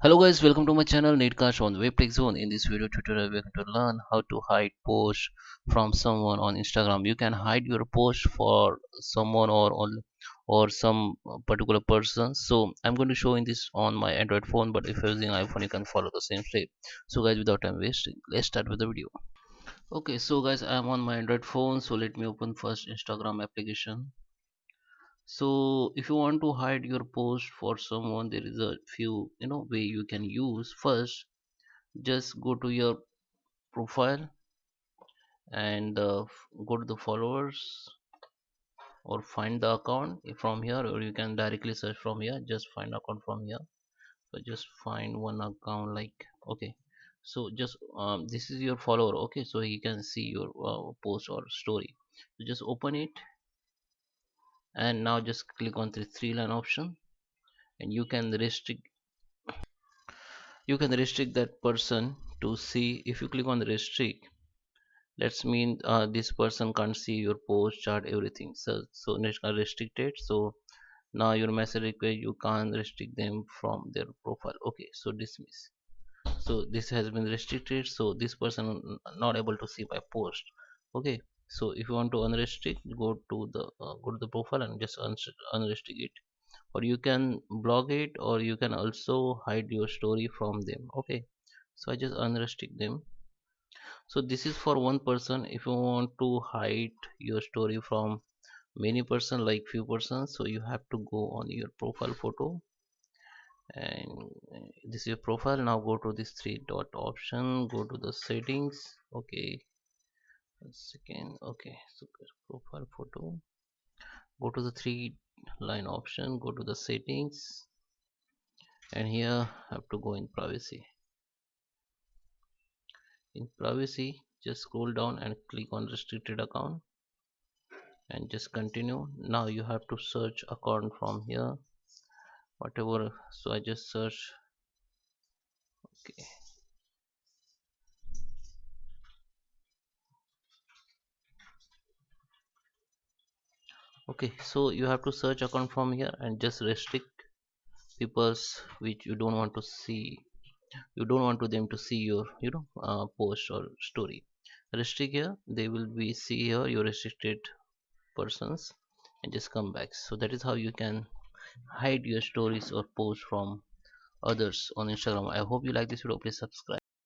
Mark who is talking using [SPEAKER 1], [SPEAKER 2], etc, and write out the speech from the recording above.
[SPEAKER 1] Hello guys, welcome to my channel Netcast on the Webtech Zone. In this video tutorial, we're going to learn how to hide posts from someone on Instagram. You can hide your post for someone or some particular person. So I'm going to show in this on my Android phone, but if you're using iPhone, you can follow the same step. So guys, without time wasting, let's start with the video. Okay, so guys, I'm on my Android phone. So let me open first Instagram application. So if you want to hide your post for someone, there is a few way you can use. First, just go to your profile and go to the followers or find the account from here, or you can directly search from here. Just find account from here. So just find one account, like, okay, so just this is your follower. Okay, so he can see your post or story. So just open it, and now just click on the three line option, and you can restrict that person to see. If you click on the restrict, that's mean this person can't see your post, chart, everything. So next are restricted. So now your message request, you can't restrict them from their profile. Okay, so dismiss. So this has been restricted, so this person not able to see my post. Okay, so if you want to unrestrict, go to the profile and just unrestrict it, or you can block it, or you can also hide your story from them. Okay, so I just unrestrict them. So this is for one person. If you want to hide your story from many person, like few persons, so you have to go on your profile photo, and this is your profile. Now go to this three dot option, go to the settings. Okay, one second. Okay, so profile photo, go to the three line option, go to the settings, and here have to go in privacy. In privacy, just scroll down and click on restricted account and just continue. Now you have to search account from here, whatever. So I just search. Okay, okay, so you have to search account from here and just restrict people's which you don't want to see. You don't want to them to see your post or story. Restrict here, they will be see here your restricted persons, and just come back. So that is how you can hide your stories or posts from others on Instagram. I hope you like this video. Please subscribe.